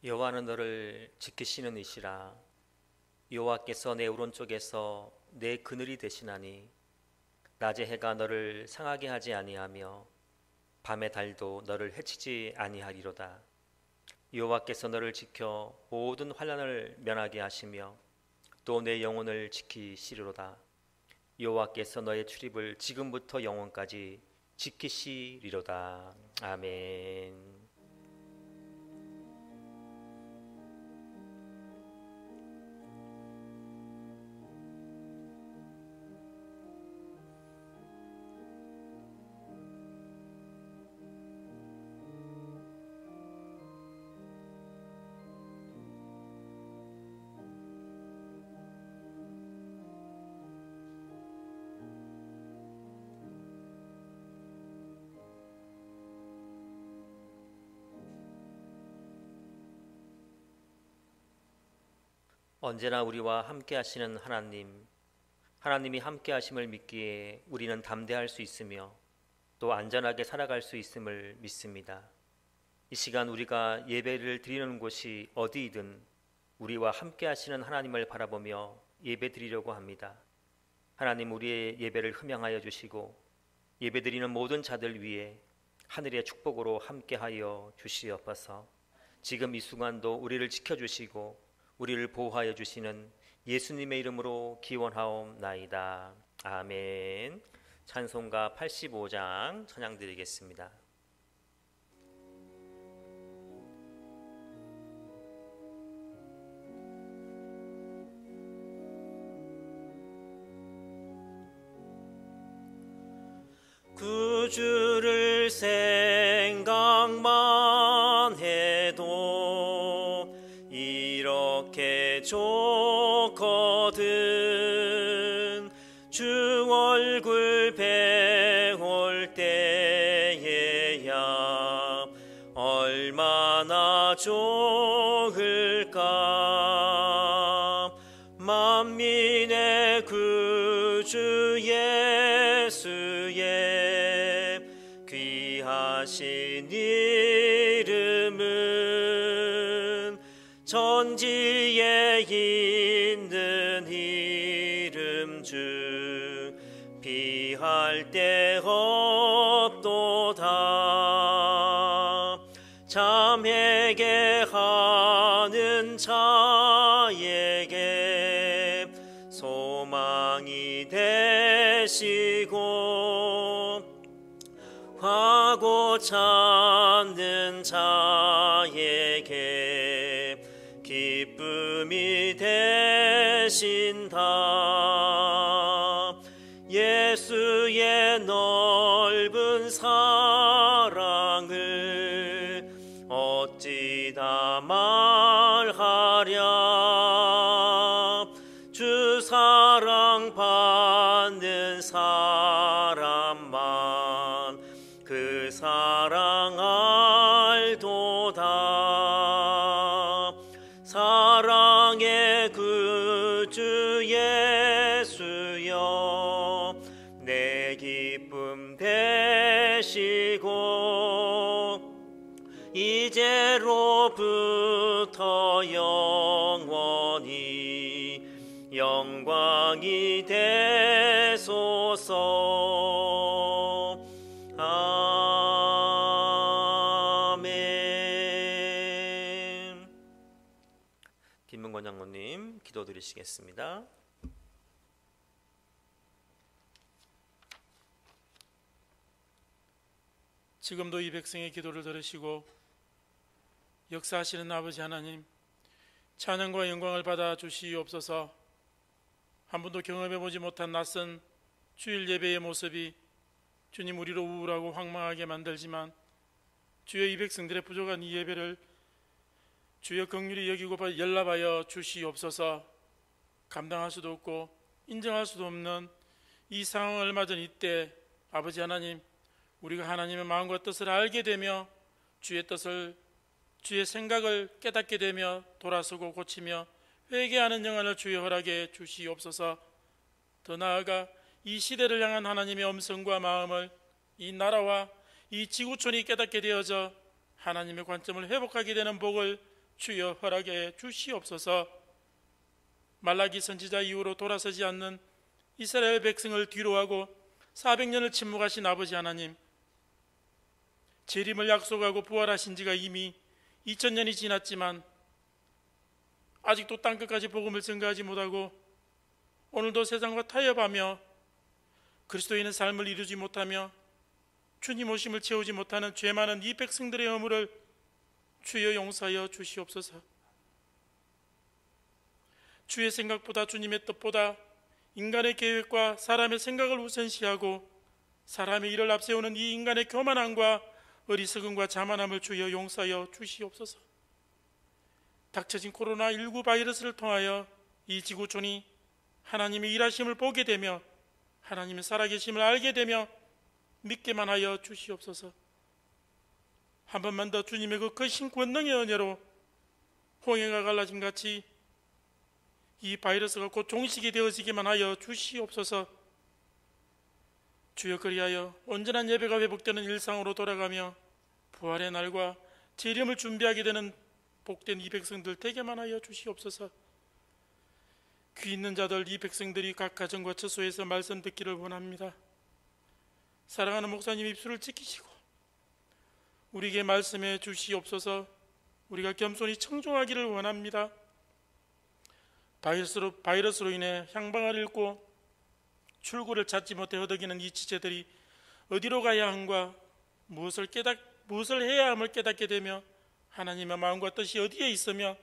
여호와는 너를 지키시는 이시라. 여호와께서 내 오른쪽에서 내 그늘이 되시나니 낮의 해가 너를 상하게 하지 아니하며 밤의 달도 너를 해치지 아니하리로다. 여호와께서 너를 지켜 모든 환난을 면하게 하시며 또 내 영혼을 지키시리로다. 여호와께서 너의 출입을 지금부터 영원까지 지키시리로다. 아멘. 언제나 우리와 함께 하시는 하나님이 함께 하심을 믿기에 우리는 담대할 수 있으며 또 안전하게 살아갈 수 있음을 믿습니다. 이 시간 우리가 예배를 드리는 곳이 어디이든 우리와 함께 하시는 하나님을 바라보며 예배 드리려고 합니다. 하나님, 우리의 예배를 흠양하여 주시고 예배 드리는 모든 자들 위에 하늘의 축복으로 함께하여 주시옵소서. 지금 이 순간도 우리를 지켜주시고 우리를 보호하여 주시는 예수님의 이름으로 기원하옵나이다. 아멘. 찬송가 85장 찬양 드리겠습니다. 구주를 생각만 해도 이렇게 좋거든. 주 얼굴 배울 때에야 얼마나 좋을까. 만민의 구주 예수의 귀하신 이름은 천지에 있는 이름 중 비할 데 없도다. 잠에게 하는 자에게 소망이 되시고 화고 찾는 자에게 기쁨이 되신다. 예수의 넓은 사랑을 어찌 다 말하랴. 주 사랑 받는 사람만 그 사랑 알도다. 사랑의 구주 예수여 내 기쁨 되시고 이제로부터 영원히 영광이 되소서. 아멘. 김문권 장로님 기도드리시겠습니다. 지금도 이 백성의 기도를 들으시고 역사하시는 아버지 하나님, 찬양과 영광을 받아 주시옵소서. 한 번도 경험해보지 못한 낯선 주일 예배의 모습이 주님 우리로 우울하고 황망하게 만들지만 주여 이 백성들의 부족한 이 예배를 주여 긍휼히 여기고 연락하여 주시옵소서. 감당할 수도 없고 인정할 수도 없는 이 상황을 맞은 이때 아버지 하나님, 우리가 하나님의 마음과 뜻을 알게 되며 주의 뜻을, 주의 생각을 깨닫게 되며 돌아서고 고치며 회개하는 영안을 주여 허락해 주시옵소서. 더 나아가 이 시대를 향한 하나님의 음성과 마음을 이 나라와 이 지구촌이 깨닫게 되어져 하나님의 관점을 회복하게 되는 복을 주여 허락해 주시옵소서. 말라기 선지자 이후로 돌아서지 않는 이스라엘 백성을 뒤로하고 400년을 침묵하신 아버지 하나님, 재림을 약속하고 부활하신 지가 이미 2000년이 지났지만 아직도 땅끝까지 복음을 전가하지 못하고 오늘도 세상과 타협하며 그리스도인의 삶을 이루지 못하며 주님 오심을 채우지 못하는 죄 많은 이 백성들의 허물을 주여 용서하여 주시옵소서. 주의 생각보다 주님의 뜻보다 인간의 계획과 사람의 생각을 우선시하고 사람의 일을 앞세우는 이 인간의 교만함과 어리석음과 자만함을 주여 용서하여 주시옵소서. 닥쳐진 코로나19 바이러스를 통하여 이 지구촌이 하나님의 일하심을 보게 되며 하나님의 살아계심을 알게 되며 믿게만 하여 주시옵소서. 한 번만 더 주님의 그 크신 권능의 은혜로 홍해가 갈라진 같이 이 바이러스가 곧 종식이 되어지기만 하여 주시옵소서. 주여 그리하여 온전한 예배가 회복되는 일상으로 돌아가며 부활의 날과 재림을 준비하게 되는 복된 이 백성들 되게만 하여 주시옵소서. 귀 있는 자들 이 백성들이 각 가정과 처소에서 말씀 듣기를 원합니다. 사랑하는 목사님 입술을 지키시고 우리에게 말씀해 주시옵소서. 우리가 겸손히 청종하기를 원합니다. 바이러스로 인해 향방을 잃고 출구를 찾지 못해 허덕이는 이 지체들이 어디로 가야 함과 무엇을 해야 함을 깨닫게 되며 하나님의 마음과 뜻이 어디에 있으며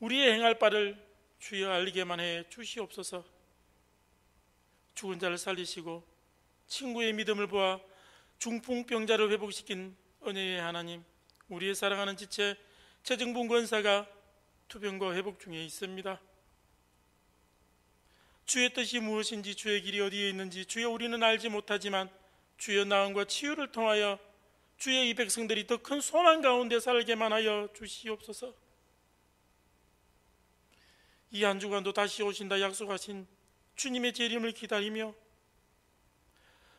우리의 행할 바를 주여 알리게만 해 주시옵소서. 죽은 자를 살리시고 친구의 믿음을 보아 중풍병자를 회복시킨 은혜의 하나님, 우리의 사랑하는 지체 최정봉 권사가 투병과 회복 중에 있습니다. 주의 뜻이 무엇인지, 주의 길이 어디에 있는지 주여 우리는 알지 못하지만 주의 나음과 치유를 통하여 주의 이 백성들이 더 큰 소망 가운데 살게만 하여 주시옵소서. 이 한 주간도 다시 오신다 약속하신 주님의 재림을 기다리며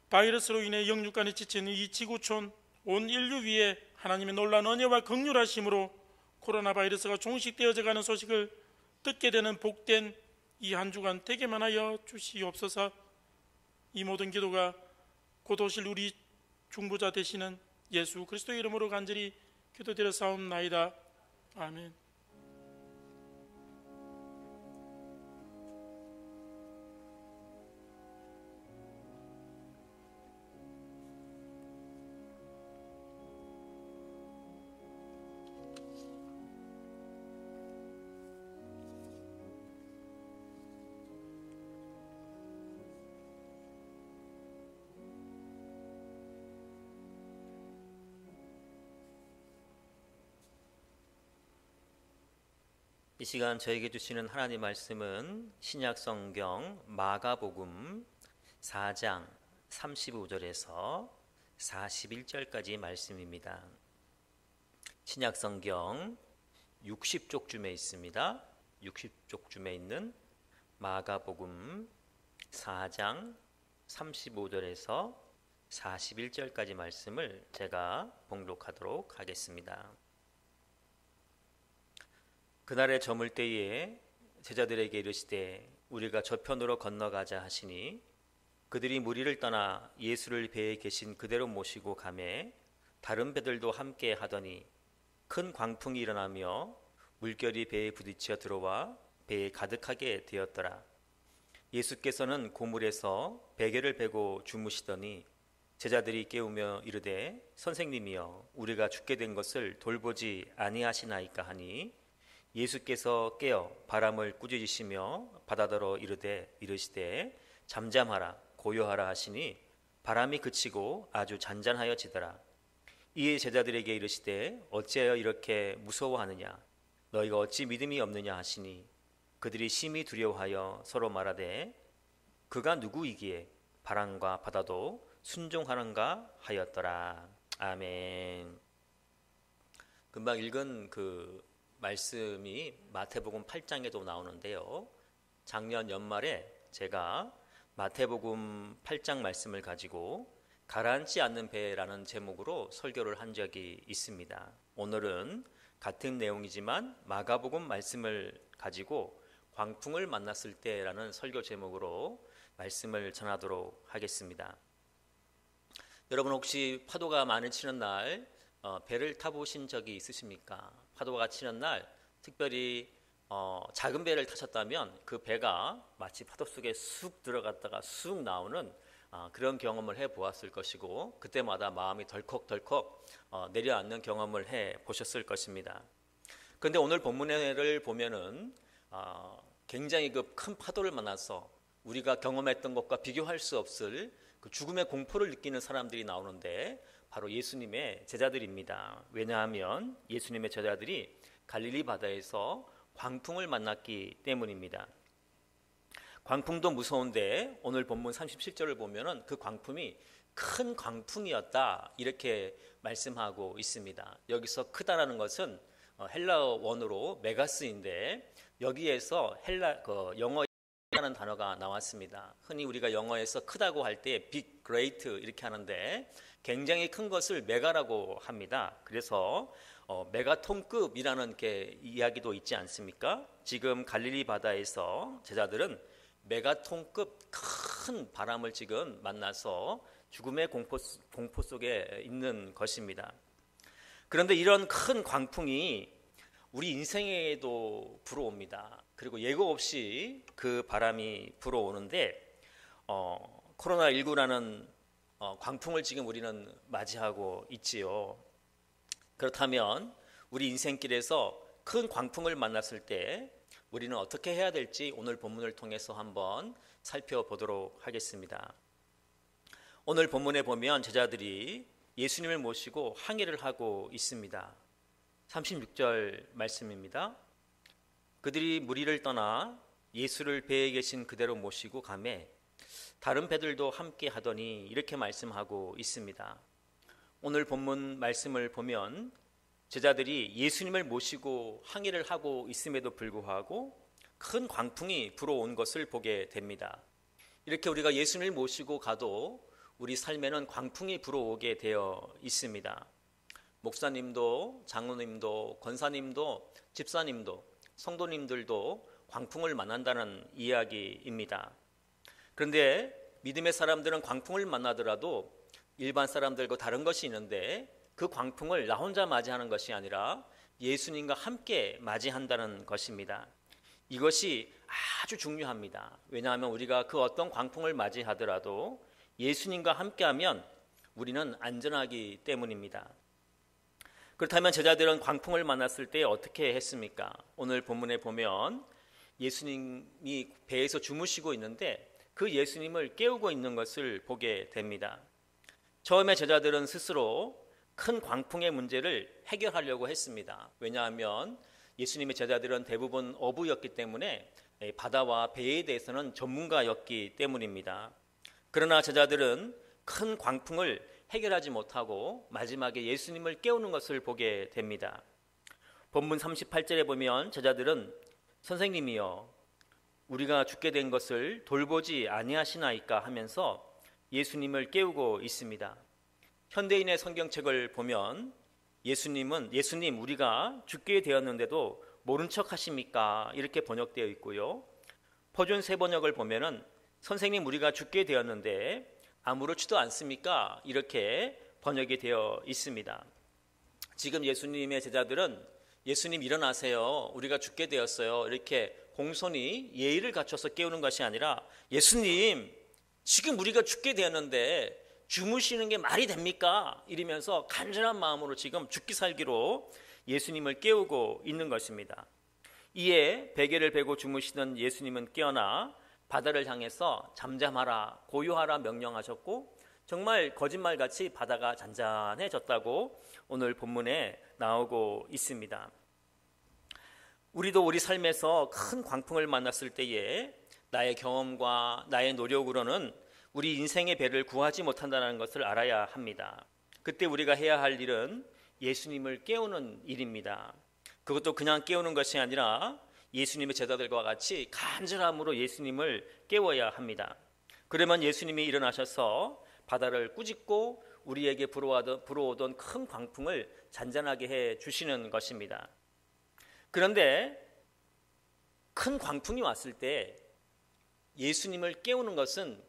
바이러스로 인해 영육간에 지치는 이 지구촌 온 인류 위에 하나님의 놀라운 은혜와 긍휼하심으로 코로나 바이러스가 종식되어져 가는 소식을 듣게 되는 복된 이 한 주간 되게만 하여 주시옵소서. 이 모든 기도가 곧 오실 우리 중보자 되시는 예수 그리스도의 이름으로 간절히 기도드려 사옵나이다. 아멘. 이 시간 저에게 주시는 하나님 말씀은 신약 성경 마가복음 4장 35절에서 41절까지 말씀입니다. 신약 성경 60쪽쯤에 있습니다. 60쪽쯤에 있는 마가복음 4장 35절에서 41절까지 말씀을 제가 봉독하도록 하겠습니다. 그날에 저물 때에 제자들에게 이르시되 우리가 저편으로 건너가자 하시니 그들이 무리를 떠나 예수를 배에 계신 그대로 모시고 가매 다른 배들도 함께 하더니 큰 광풍이 일어나며 물결이 배에 부딪혀 들어와 배에 가득하게 되었더라. 예수께서는 고물에서 베개를 베고 주무시더니 제자들이 깨우며 이르되 선생님이여 우리가 죽게 된 것을 돌보지 아니하시나이까 하니 예수께서 깨어 바람을 꾸짖으시며 바다더러 이르시되 잠잠하라 고요하라 하시니 바람이 그치고 아주 잔잔하여지더라. 이에 제자들에게 이르시되 어찌하여 이렇게 무서워하느냐 너희가 어찌 믿음이 없느냐 하시니 그들이 심히 두려워하여 서로 말하되 그가 누구이기에 바람과 바다도 순종하는가 하였더라. 아멘. 금방 읽은 그 말씀이 마태복음 8장에도 나오는데요. 작년 연말에 제가 마태복음 8장 말씀을 가지고 가라앉지 않는 배라는 제목으로 설교를 한 적이 있습니다. 오늘은 같은 내용이지만 마가복음 말씀을 가지고 광풍을 만났을 때라는 설교 제목으로 말씀을 전하도록 하겠습니다. 여러분 혹시 파도가 많이 치는 날 배를 타보신 적이 있으십니까? 파도가 치는 날 특별히 작은 배를 타셨다면 그 배가 마치 파도 속에 쑥 들어갔다가 쑥 나오는 그런 경험을 해보았을 것이고 그때마다 마음이 덜컥덜컥 내려앉는 경험을 해보셨을 것입니다. 그런데 오늘 본문을 보면은 굉장히 그 큰 파도를 만나서 우리가 경험했던 것과 비교할 수 없을 그 죽음의 공포를 느끼는 사람들이 나오는데 바로 예수님의 제자들입니다. 왜냐하면 예수님의 제자들이 갈릴리 바다에서 광풍을 만났기 때문입니다. 광풍도 무서운데 오늘 본문 37절을 보면은 그 광풍이 큰 광풍이었다 이렇게 말씀하고 있습니다. 여기서 크다라는 것은 헬라어 원어로 메가스인데 여기에서 영어라는 단어가 나왔습니다. 흔히 우리가 영어에서 크다고 할 때 big, great 이렇게 하는데 굉장히 큰 것을 메가라고 합니다. 그래서 메가톤급이라는 이야기도 있지 않습니까? 지금 갈릴리 바다에서 제자들은 메가톤급 큰 바람을 지금 만나서 죽음의 공포 속에 있는 것입니다. 그런데 이런 큰 광풍이 우리 인생에도 불어옵니다. 그리고 예고 없이 그 바람이 불어오는데 코로나19라는 광풍을 지금 우리는 맞이하고 있지요. 그렇다면 우리 인생길에서 큰 광풍을 만났을 때 우리는 어떻게 해야 될지 오늘 본문을 통해서 한번 살펴보도록 하겠습니다. 오늘 본문에 보면 제자들이 예수님을 모시고 항해를 하고 있습니다. 36절 말씀입니다. 그들이 무리를 떠나 예수를 배에 계신 그대로 모시고 가매 다른 배들도 함께 하더니 이렇게 말씀하고 있습니다. 오늘 본문 말씀을 보면 제자들이 예수님을 모시고 항해를 하고 있음에도 불구하고 큰 광풍이 불어온 것을 보게 됩니다. 이렇게 우리가 예수님을 모시고 가도 우리 삶에는 광풍이 불어오게 되어 있습니다. 목사님도 장로님도 권사님도 집사님도 성도님들도 광풍을 만난다는 이야기입니다. 그런데 믿음의 사람들은 광풍을 만나더라도 일반 사람들과 다른 것이 있는데 그 광풍을 나 혼자 맞이하는 것이 아니라 예수님과 함께 맞이한다는 것입니다. 이것이 아주 중요합니다. 왜냐하면 우리가 그 어떤 광풍을 맞이하더라도 예수님과 함께하면 우리는 안전하기 때문입니다. 그렇다면 제자들은 광풍을 만났을 때 어떻게 했습니까? 오늘 본문에 보면 예수님이 배에서 주무시고 있는데 그 예수님을 깨우고 있는 것을 보게 됩니다. 처음에 제자들은 스스로 큰 광풍의 문제를 해결하려고 했습니다. 왜냐하면 예수님의 제자들은 대부분 어부였기 때문에 바다와 배에 대해서는 전문가였기 때문입니다. 그러나 제자들은 큰 광풍을 해결하지 못하고 마지막에 예수님을 깨우는 것을 보게 됩니다. 본문 38절에 보면 제자들은 선생님이여 우리가 죽게 된 것을 돌보지 아니하시나이까 하면서 예수님을 깨우고 있습니다. 현대인의 성경책을 보면 예수님 우리가 죽게 되었는데도 모른 척 하십니까? 이렇게 번역되어 있고요. 표준 세번역을 보면은 선생님 우리가 죽게 되었는데 아무렇지도 않습니까? 이렇게 번역이 되어 있습니다. 지금 예수님의 제자들은 예수님 일어나세요. 우리가 죽게 되었어요. 이렇게 공손히 예의를 갖춰서 깨우는 것이 아니라 예수님 지금 우리가 죽게 되었는데 주무시는 게 말이 됩니까? 이러면서 간절한 마음으로 지금 죽기 살기로 예수님을 깨우고 있는 것입니다. 이에 베개를 베고 주무시던 예수님은 깨어나 바다를 향해서 잠잠하라 고요하라 명령하셨고 정말 거짓말같이 바다가 잔잔해졌다고 오늘 본문에 나오고 있습니다. 우리도 우리 삶에서 큰 광풍을 만났을 때에 나의 경험과 나의 노력으로는 우리 인생의 배를 구하지 못한다는 것을 알아야 합니다. 그때 우리가 해야 할 일은 예수님을 깨우는 일입니다. 그것도 그냥 깨우는 것이 아니라 예수님의 제자들과 같이 간절함으로 예수님을 깨워야 합니다. 그러면 예수님이 일어나셔서 바다를 꾸짖고 우리에게 불어오던 큰 광풍을 잔잔하게 해 주시는 것입니다. 그런데 큰 광풍이 왔을 때 예수님을 깨우는 것은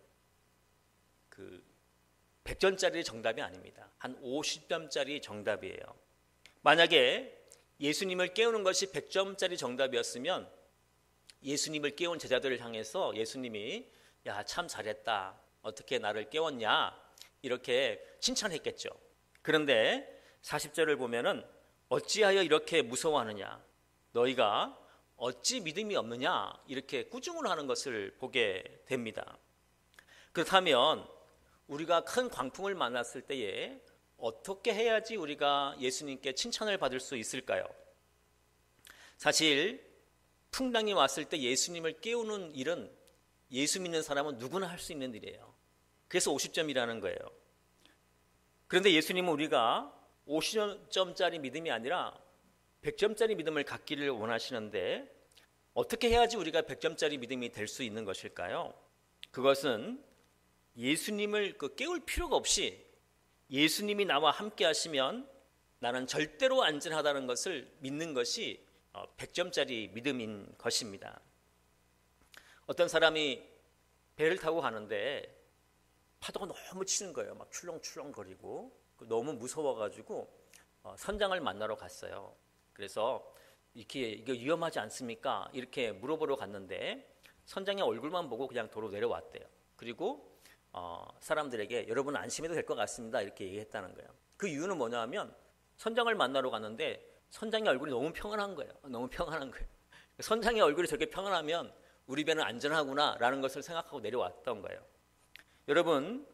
그 100점짜리 정답이 아닙니다. 한 50점짜리 정답이에요. 만약에 예수님을 깨우는 것이 100점짜리 정답이었으면 예수님을 깨운 제자들을 향해서 예수님이 야, 참 잘했다. 어떻게 나를 깨웠냐? 이렇게 칭찬했겠죠. 그런데 40절을 보면은 어찌하여 이렇게 무서워하느냐? 너희가 어찌 믿음이 없느냐? 이렇게 꾸중을 하는 것을 보게 됩니다. 그렇다면 우리가 큰 광풍을 만났을 때에 어떻게 해야지 우리가 예수님께 칭찬을 받을 수 있을까요? 사실 풍랑이 왔을 때 예수님을 깨우는 일은 예수 믿는 사람은 누구나 할 수 있는 일이에요. 그래서 50점이라는 거예요. 그런데 예수님은 우리가 50점짜리 믿음이 아니라 100점짜리 믿음을 갖기를 원하시는데 어떻게 해야지 우리가 100점짜리 믿음이 될 수 있는 것일까요? 그것은 예수님을 깨울 필요가 없이 예수님이 나와 함께 하시면 나는 절대로 안전하다는 것을 믿는 것이 100점짜리 믿음인 것입니다. 어떤 사람이 배를 타고 가는데 파도가 너무 치는 거예요. 막 출렁출렁거리고 너무 무서워가지고 선장을 만나러 갔어요. 그래서 이거 위험하지 않습니까? 이렇게 물어보러 갔는데 선장의 얼굴만 보고 그냥 도로 내려왔대요. 그리고 사람들에게 여러분 안심해도 될 것 같습니다. 이렇게 얘기했다는 거예요. 그 이유는 뭐냐면 선장을 만나러 갔는데 선장의 얼굴이 너무 평안한 거예요. 너무 평안한 거예요. 선장의 얼굴이 저렇게 평안하면 우리 배는 안전하구나 라는 것을 생각하고 내려왔던 거예요. 여러분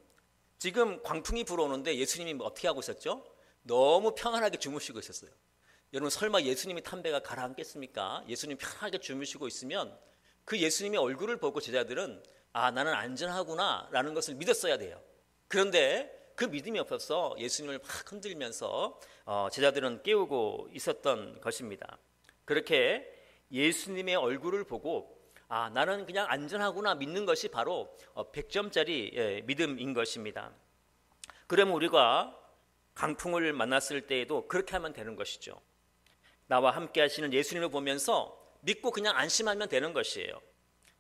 지금 광풍이 불어오는데 예수님이 어떻게 하고 있었죠? 너무 평안하게 주무시고 있었어요. 여러분 설마 예수님이 탄 배가 가라앉겠습니까? 예수님이 편하게 주무시고 있으면 그 예수님의 얼굴을 보고 제자들은 아 나는 안전하구나 라는 것을 믿었어야 돼요. 그런데 그 믿음이 없어서 예수님을 막 흔들면서 제자들은 깨우고 있었던 것입니다. 그렇게 예수님의 얼굴을 보고 아 나는 그냥 안전하구나 믿는 것이 바로 100점짜리 믿음인 것입니다. 그러면 우리가 강풍을 만났을 때에도 그렇게 하면 되는 것이죠. 나와 함께 하시는 예수님을 보면서 믿고 그냥 안심하면 되는 것이에요.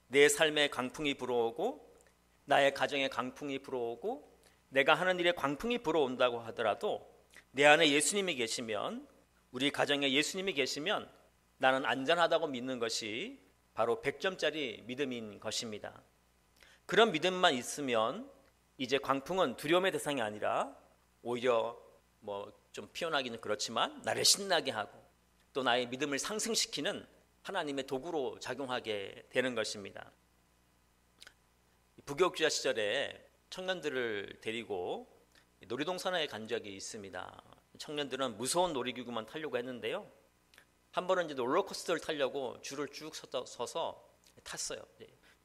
내 삶에 강풍이 불어오고 나의 가정에 강풍이 불어오고 내가 하는 일에 강풍이 불어온다고 하더라도 내 안에 예수님이 계시면 우리 가정에 예수님이 계시면 나는 안전하다고 믿는 것이 바로 100점짜리 믿음인 것입니다. 그런 믿음만 있으면 이제 광풍은 두려움의 대상이 아니라 오히려 좀 표현하기는 그렇지만 나를 신나게 하고 또 나의 믿음을 상승시키는 하나님의 도구로 작용하게 되는 것입니다. 부교육주야 시절에 청년들을 데리고 놀이동산에 간 적이 있습니다. 청년들은 무서운 놀이기구만 타려고 했는데요. 한 번은 이제 롤러코스터를 타려고 줄을 쭉 서서 탔어요.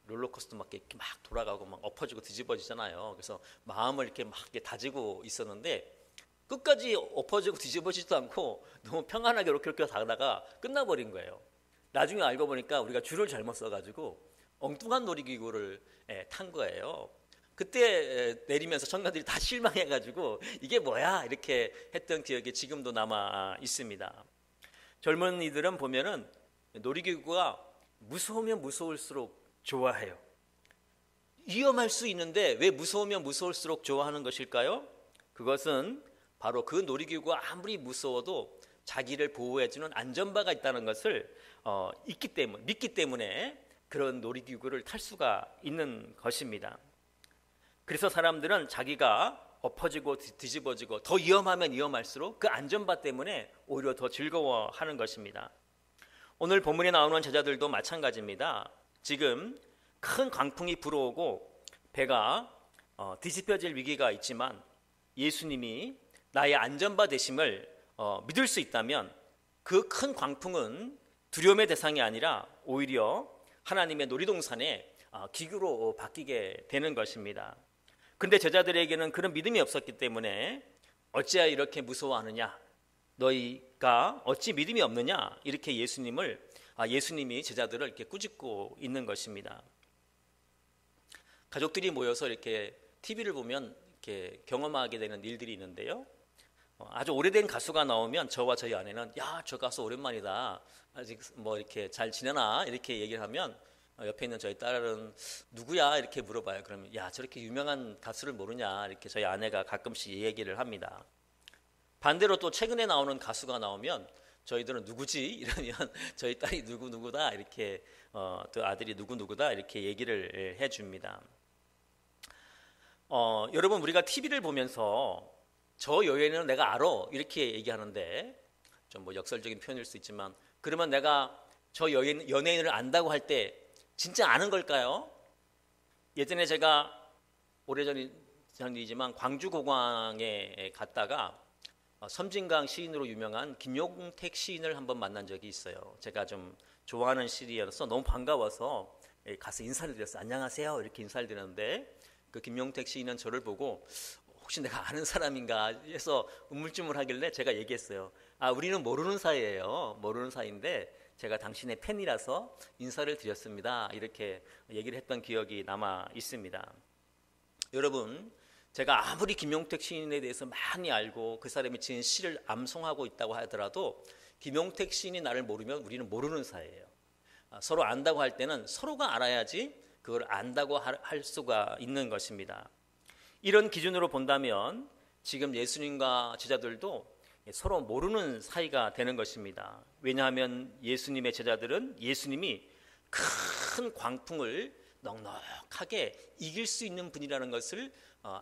롤러코스터 막 이렇게 막 돌아가고 막 엎어지고 뒤집어지잖아요. 그래서 마음을 이렇게 막 이렇게 다지고 있었는데 끝까지 엎어지고 뒤집어지지도 않고 너무 평안하게 이렇게 가다가 끝나버린 거예요. 나중에 알고 보니까 우리가 줄을 잘못 써가지고 엉뚱한 놀이기구를 탄 거예요. 그때 내리면서 청년들이 다 실망해가지고 이게 뭐야 이렇게 했던 기억이 지금도 남아 있습니다. 젊은이들은 보면은 놀이기구가 무서우면 무서울수록 좋아해요. 위험할 수 있는데 왜 무서우면 무서울수록 좋아하는 것일까요? 그것은 바로 그 놀이기구가 아무리 무서워도 자기를 보호해주는 안전바가 있다는 것을 믿기 때문에 그런 놀이기구를 탈 수가 있는 것입니다. 그래서 사람들은 자기가 엎어지고 뒤집어지고 더 위험하면 위험할수록 그 안전바 때문에 오히려 더 즐거워하는 것입니다. 오늘 본문에 나오는 제자들도 마찬가지입니다. 지금 큰 강풍이 불어오고 배가 뒤집혀질 위기가 있지만 예수님이 나의 안전바 되심을 믿을 수 있다면 그 큰 광풍은 두려움의 대상이 아니라 오히려 하나님의 놀이동산의 기구로 바뀌게 되는 것입니다. 그런데 제자들에게는 그런 믿음이 없었기 때문에 어찌하여 이렇게 무서워하느냐? 너희가 어찌 믿음이 없느냐? 이렇게 예수님이 제자들을 이렇게 꾸짖고 있는 것입니다. 가족들이 모여서 이렇게 TV를 보면 이렇게 경험하게 되는 일들이 있는데요. 아주 오래된 가수가 나오면 저와 저희 아내는 야, 저 가수 오랜만이다. 아직 뭐 이렇게 잘 지내나? 이렇게 얘기를 하면 옆에 있는 저희 딸은 누구야? 이렇게 물어봐요. 그러면 야, 저렇게 유명한 가수를 모르냐? 이렇게 저희 아내가 가끔씩 얘기를 합니다. 반대로 또 최근에 나오는 가수가 나오면 저희들은 누구지? 이러면 저희 딸이 누구누구다 이렇게 또 아들이 누구누구다 이렇게 얘기를 해줍니다. 여러분, 우리가 TV를 보면서 저 여인은 내가 알아 이렇게 얘기하는데 좀 뭐 역설적인 표현일 수 있지만, 그러면 내가 저 연예인을 안다고 할 때 진짜 아는 걸까요? 예전에 제가 오래전이지만 광주고광에 갔다가 섬진강 시인으로 유명한 김용택 시인을 한번 만난 적이 있어요. 제가 좀 좋아하는 시인이어서 너무 반가워서 가서 인사를 드렸어요. 안녕하세요 이렇게 인사를 드렸는데, 그 김용택 시인은 저를 보고 혹시 내가 아는 사람인가 해서 우물쭈물하길래 제가 얘기했어요. 우리는 모르는 사이예요. 모르는 사이인데 제가 당신의 팬이라서 인사를 드렸습니다. 이렇게 얘기를 했던 기억이 남아 있습니다. 여러분, 제가 아무리 김용택 시인에 대해서 많이 알고 그 사람이 지은 시를 암송하고 있다고 하더라도 김용택 시인이 나를 모르면 우리는 모르는 사이예요. 서로 안다고 할 때는 서로가 알아야지 그걸 안다고 할 수가 있는 것입니다. 이런 기준으로 본다면 지금 예수님과 제자들도 서로 모르는 사이가 되는 것입니다. 왜냐하면 예수님의 제자들은 예수님이 큰 광풍을 넉넉하게 이길 수 있는 분이라는 것을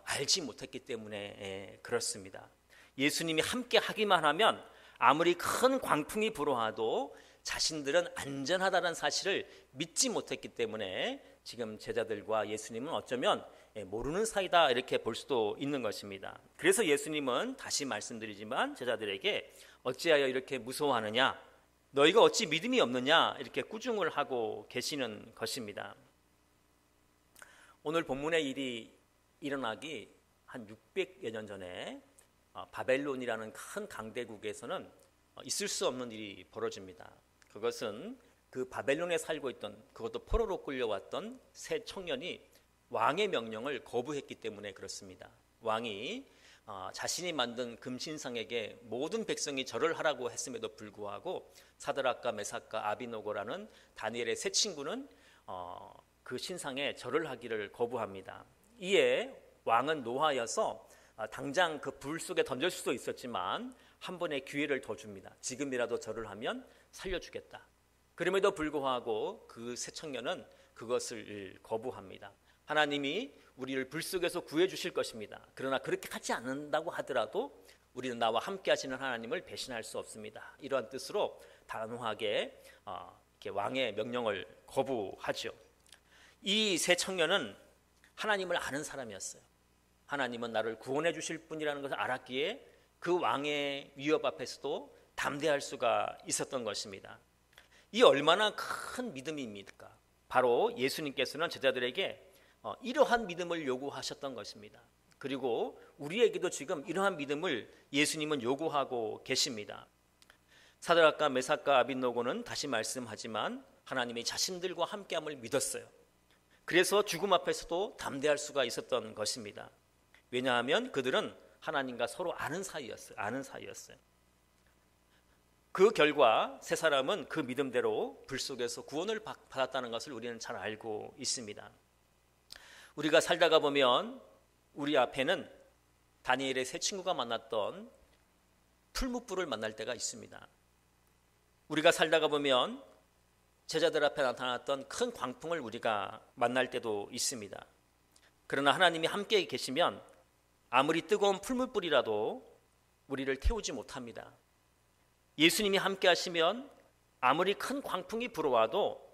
알지 못했기 때문에 그렇습니다. 예수님이 함께 하기만 하면 아무리 큰 광풍이 불어와도 자신들은 안전하다는 사실을 믿지 못했기 때문에 지금 제자들과 예수님은 어쩌면 모르는 사이다 이렇게 볼 수도 있는 것입니다. 그래서 예수님은 다시 말씀드리지만 제자들에게 어찌하여 이렇게 무서워하느냐, 너희가 어찌 믿음이 없느냐 이렇게 꾸중을 하고 계시는 것입니다. 오늘 본문의 일이 일어나기 한 600여 년 전에 바벨론이라는 큰 강대국에서는 있을 수 없는 일이 벌어집니다. 그것은 그 바벨론에 살고 있던, 그것도 포로로 끌려왔던 세 청년이 왕의 명령을 거부했기 때문에 그렇습니다. 왕이 자신이 만든 금신상에게 모든 백성이 절을 하라고 했음에도 불구하고 사드락과 메삭과 아비노고라는 다니엘의 세 친구는 그 신상에 절을 하기를 거부합니다. 이에 왕은 노하여서 당장 그 불 속에 던질 수도 있었지만 한 번의 기회를 더 줍니다. 지금이라도 절을 하면 살려주겠다. 그럼에도 불구하고 그 세 청년은 그것을 거부합니다. 하나님이 우리를 불 속에서 구해 주실 것입니다. 그러나 그렇게 하지 않는다고 하더라도 우리는 나와 함께 하시는 하나님을 배신할 수 없습니다. 이러한 뜻으로 단호하게 이렇게 왕의 명령을 거부하죠. 이 세 청년은 하나님을 아는 사람이었어요. 하나님은 나를 구원해 주실 분이라는 것을 알았기에 그 왕의 위협 앞에서도 담대할 수가 있었던 것입니다. 이 얼마나 큰 믿음입니까? 바로 예수님께서는 제자들에게 이러한 믿음을 요구하셨던 것입니다. 그리고 우리에게도 지금 이러한 믿음을 예수님은 요구하고 계십니다. 사드락과 메삭과 아벳노고는 다시 말씀하지만 하나님이 자신들과 함께함을 믿었어요. 그래서 죽음 앞에서도 담대할 수가 있었던 것입니다. 왜냐하면 그들은 하나님과 서로 아는 사이였어요. 그 결과 세 사람은 그 믿음대로 불 속에서 구원을 받았다는 것을 우리는 잘 알고 있습니다. 우리가 살다가 보면 우리 앞에는 다니엘의 세 친구가 만났던 풀무불을 만날 때가 있습니다. 우리가 살다가 보면 제자들 앞에 나타났던 큰 광풍을 우리가 만날 때도 있습니다. 그러나 하나님이 함께 계시면 아무리 뜨거운 풀무불이라도 우리를 태우지 못합니다. 예수님이 함께 하시면 아무리 큰 광풍이 불어와도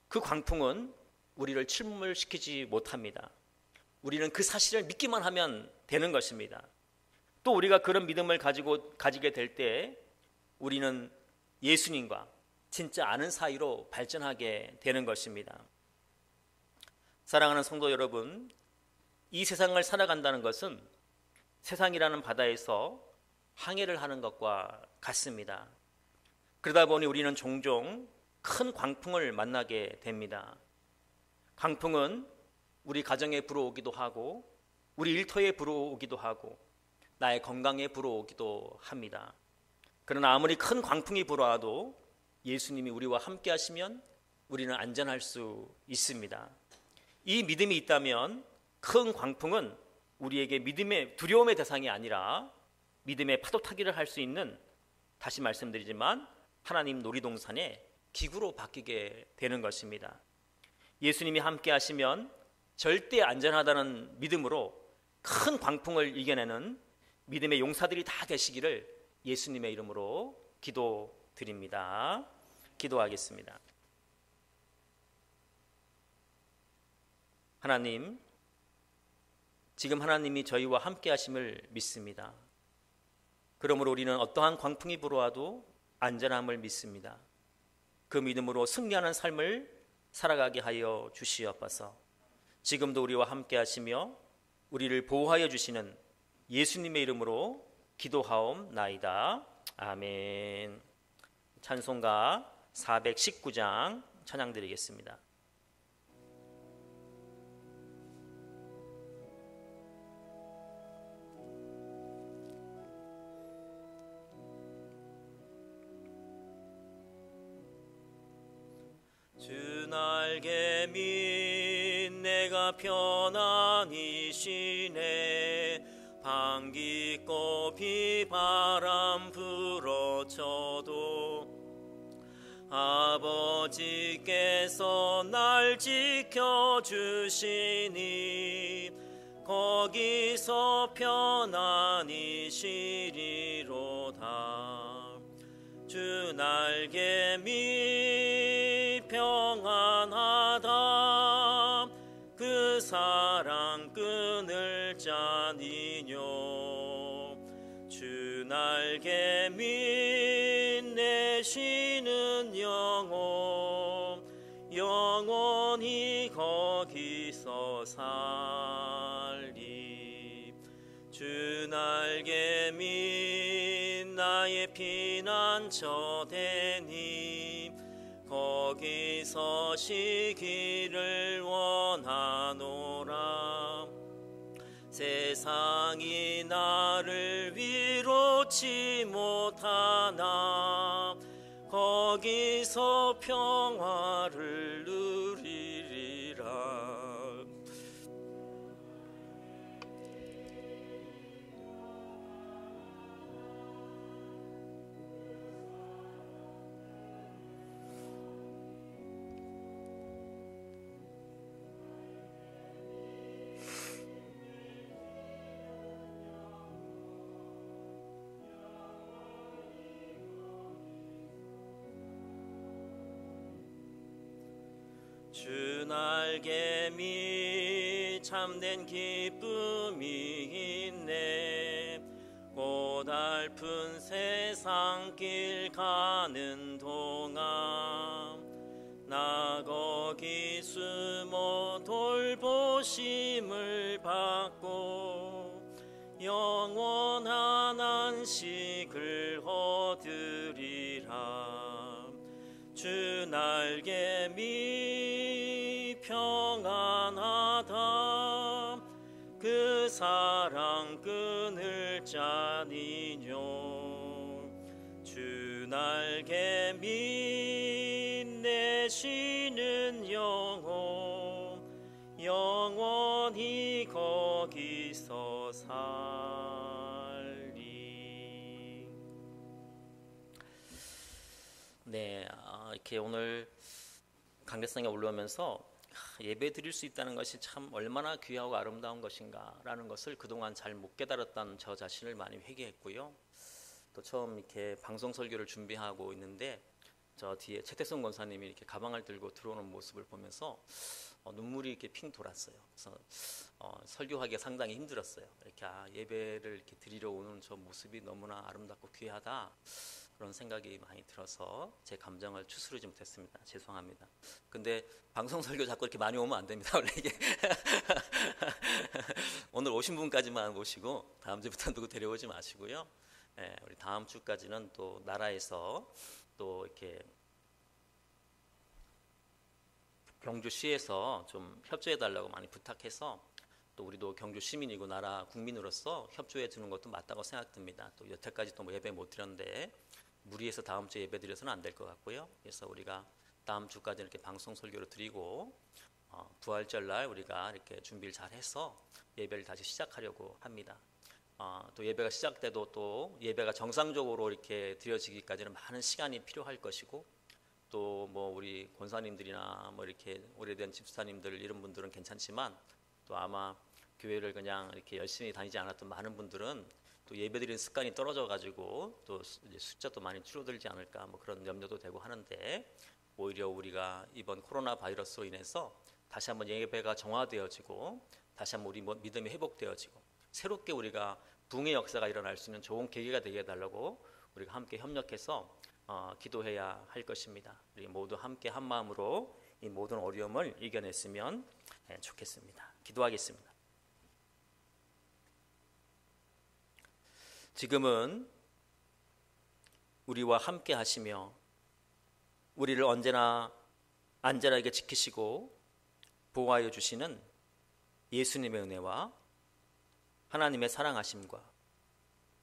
그 광풍은 우리를 침몰시키지 못합니다. 우리는 그 사실을 믿기만 하면 되는 것입니다. 또 우리가 그런 믿음을 가지게 될 때 우리는 예수님과 진짜 아는 사이로 발전하게 되는 것입니다. 사랑하는 성도 여러분, 이 세상을 살아간다는 것은 세상이라는 바다에서 항해를 하는 것과 같습니다. 그러다 보니 우리는 종종 큰 광풍을 만나게 됩니다. 광풍은 우리 가정에 불어오기도 하고 우리 일터에 불어오기도 하고 나의 건강에 불어오기도 합니다. 그러나 아무리 큰 광풍이 불어와도 예수님이 우리와 함께 하시면 우리는 안전할 수 있습니다. 이 믿음이 있다면 큰 광풍은 우리에게 믿음의 두려움의 대상이 아니라 믿음의 파도 타기를 할 수 있는, 다시 말씀드리지만 하나님 놀이동산의 기구로 바뀌게 되는 것입니다. 예수님이 함께 하시면 절대 안전하다는 믿음으로 큰 광풍을 이겨내는 믿음의 용사들이 다 되시기를 예수님의 이름으로 기도드립니다. 기도하겠습니다. 하나님, 지금 하나님이 저희와 함께 하심을 믿습니다. 그러므로 우리는 어떠한 광풍이 불어와도 안전함을 믿습니다. 그 믿음으로 승리하는 삶을 살아가게 하여 주시옵소서. 지금도 우리와 함께 하시며 우리를 보호하여 주시는 예수님의 이름으로 기도하옵나이다. 아멘. 찬송가 419장 찬양 드리겠습니다. 주 날개 밑 내가 편안히 쉬네. 방귀꽃 비바람 불어쳐도 아버지께서 날 지켜주시니 거기서 편안히 쉬리로다. 주 날개 밑 평안하다. 그 사랑 끊을 자니뇨. 주 날개 밑 내 쉬는 영혼 영원히 거기서 살리. 주 날개 밑 나의 피난처 되니 거기서 쉬기를 원하노라. 세상이 나를 위로치 못하나 거기서 평화를 누리리라. 주 날개 밑 참된 기쁨이 있네. 고달픈 세상길 가는 동안 나 거기 숨어 돌보심을 받고 영원한 안식을 얻으리라. 주 날개 밑 평안하다. 그 사랑 끊을 자니뇨. 주 날개 밑 내 쉬는 영혼 영원히 거기서 살리. 네, 이렇게 오늘 강대상에 올라오면서 예배 드릴 수 있다는 것이 참 얼마나 귀하고 아름다운 것인가라는 것을 그동안 잘 못 깨달았던 저 자신을 많이 회개했고요. 또 처음 이렇게 방송 설교를 준비하고 있는데 저 뒤에 최태성 권사님이 이렇게 가방을 들고 들어오는 모습을 보면서 눈물이 이렇게 핑 돌았어요. 그래서 설교하기가 상당히 힘들었어요. 이렇게 예배를 이렇게 드리러 오는 저 모습이 너무나 아름답고 귀하다. 그런 생각이 많이 들어서 제 감정을 추스르지 못했습니다. 죄송합니다. 근데 방송 설교 자꾸 이렇게 많이 오면 안 됩니다. 원래 이게 오늘 오신 분까지만 모시고 다음 주부터 누구 데려오지 마시고요. 네, 우리 다음 주까지는 또 나라에서 또 이렇게 경주시에서 좀 협조해 달라고 많이 부탁해서 또 또 우리도 경주 시민이고 나라 국민으로서 협조해 주는 것도 맞다고 생각됩니다. 또 여태까지 또 뭐 예배 못 드렸는데 무리해서 다음 주에 예배 드려서는 안 될 것 같고요. 그래서 우리가 다음 주까지 이렇게 방송 설교를 드리고 부활절 날 우리가 이렇게 준비를 잘 해서 예배를 다시 시작하려고 합니다. 또 예배가 시작돼도 또 예배가 정상적으로 이렇게 드려지기까지는 많은 시간이 필요할 것이고 또 뭐 우리 권사님들이나 뭐 이렇게 오래된 집사님들 이런 분들은 괜찮지만 또 아마 교회를 그냥 이렇게 열심히 다니지 않았던 많은 분들은 또 예배드리는 습관이 떨어져 가지고 또 이제 숫자도 많이 줄어들지 않을까 뭐 그런 염려도 되고 하는데 오히려 우리가 이번 코로나 바이러스로 인해서 다시 한번 예배가 정화되어지고 다시 한번 우리 믿음이 회복되어지고 새롭게 우리가 부흥의 역사가 일어날 수 있는 좋은 계기가 되게 해달라고 우리가 함께 협력해서 기도해야 할 것입니다. 우리 모두 함께 한 마음으로 이 모든 어려움을 이겨냈으면 좋겠습니다. 기도하겠습니다. 지금은 우리와 함께 하시며 우리를 언제나 안전하게 지키시고 보호하여 주시는 예수님의 은혜와 하나님의 사랑하심과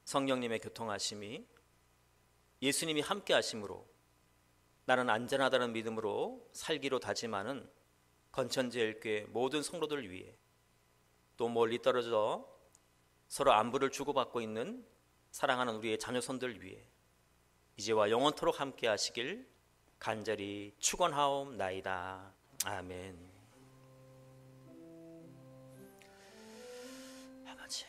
성령님의 교통하심이 예수님이 함께 하심으로 나는 안전하다는 믿음으로 살기로 다짐하는 건천제일교회 모든 성도들 위해 또 멀리 떨어져 서로 안부를 주고받고 있는 사랑하는 우리의 자녀손들 위해 이제와 영원토록 함께 하시길 간절히 축원하옵나이다. 아멘. 아버지